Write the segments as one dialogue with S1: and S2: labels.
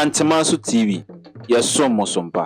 S1: Kantimanso TV. Yɛsom mo so mpa.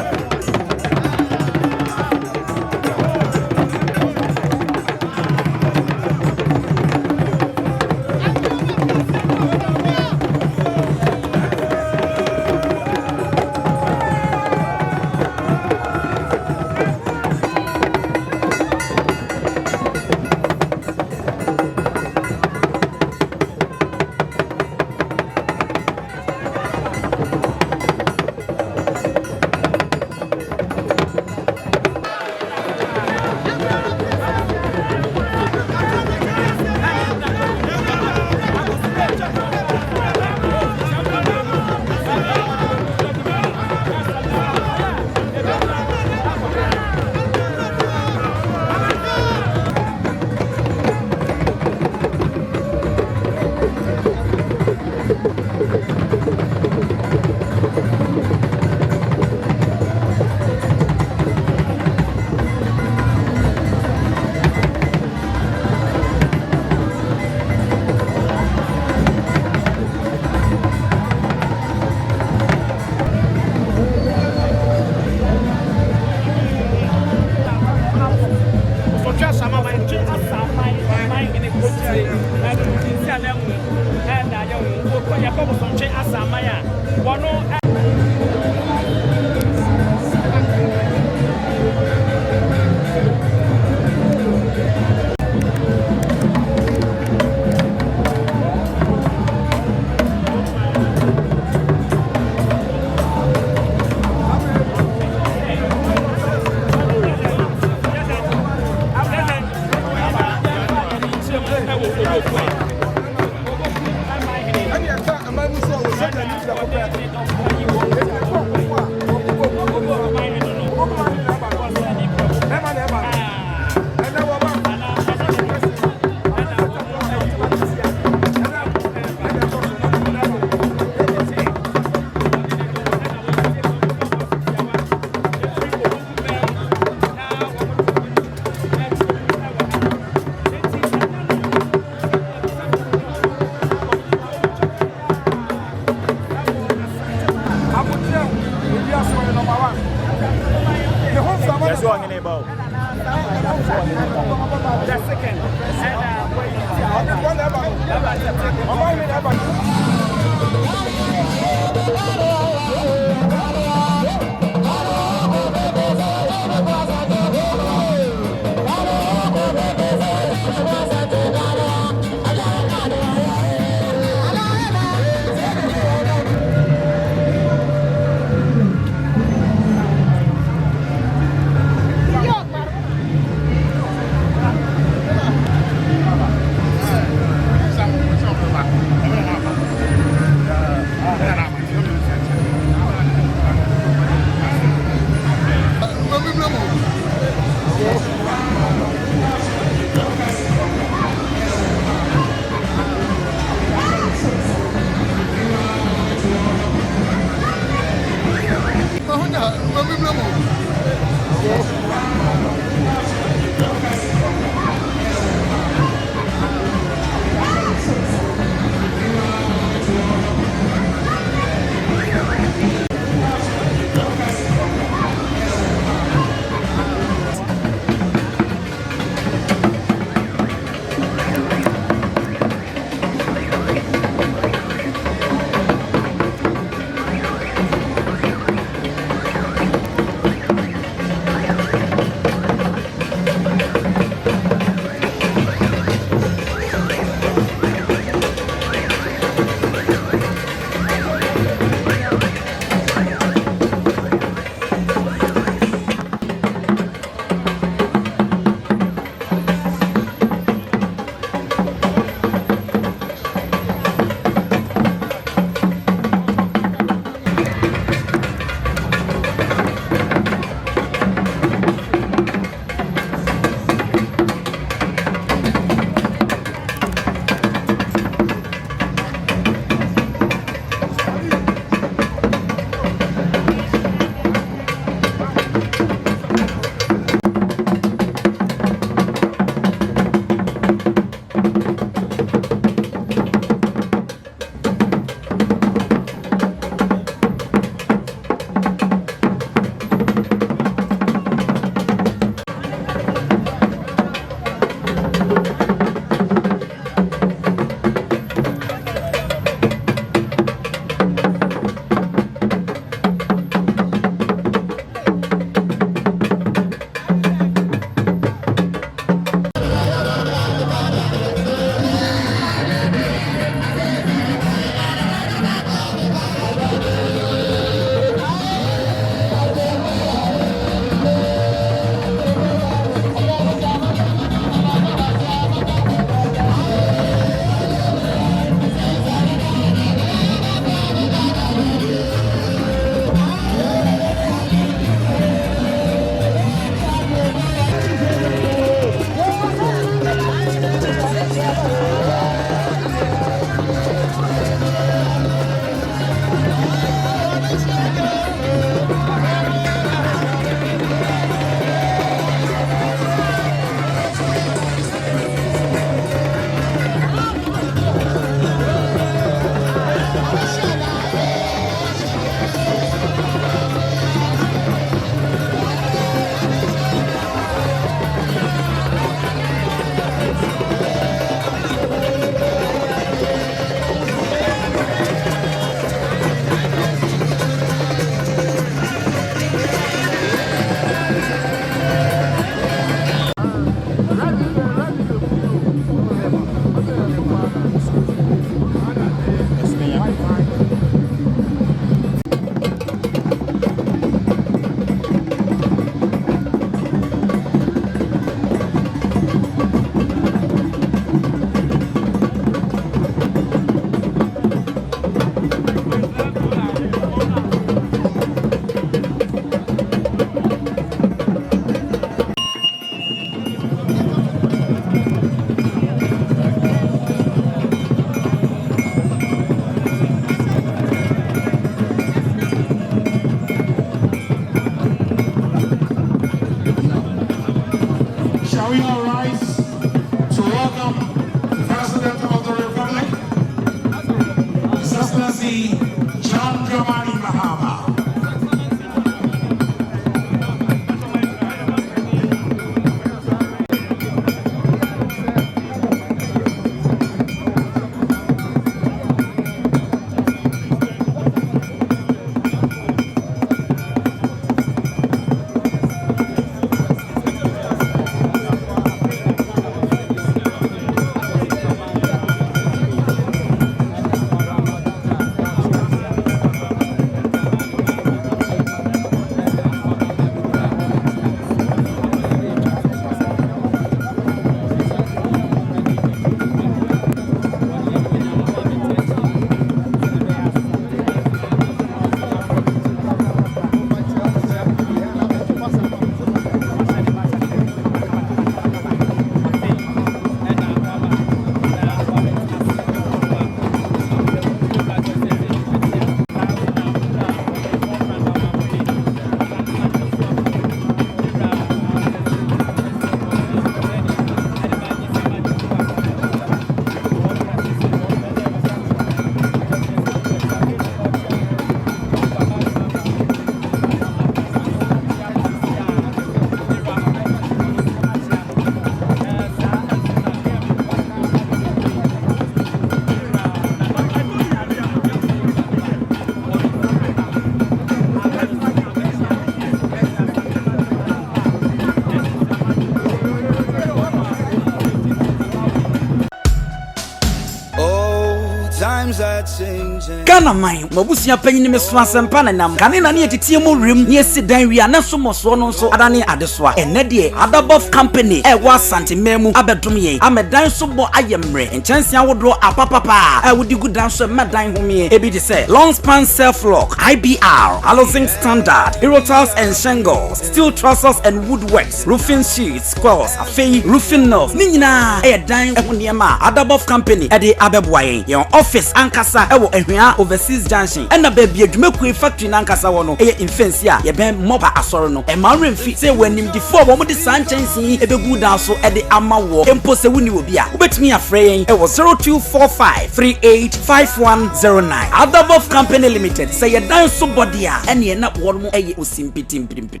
S2: Ghana man mabusia panyin me so asempa na nam kane na ne yetitie mu rem ne esidan wi ana so moso no nso adane adesoa enne de Adabof company wa santimemu abedom yen amedan so bo ayemre enchansia wodo apapapa wodi gudan so medan homie ebi de say long span self lock IBR housing standard Erotiles and shingles steel trusses and woodworks roofing sheets squares afei roofing nails ni nyina dan ehuniema Adabof company e de abeboayen yon office ankasa e wo ehwia overseas junction e na ba bi adwumaku factory na ankasa wo no e infensi a ye ben moba asoro no e ma remfi say wanim di fo wo mo de sanchensi e be gu down so e de ama wo empo se woni obi a obetimi afre yen e wo 0245385109 Adabof company limited say ye dan so body a ene na wo mo e osimpitimpirimpi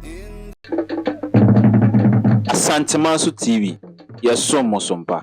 S1: Asante Manso TV. Yes, so Mosompa.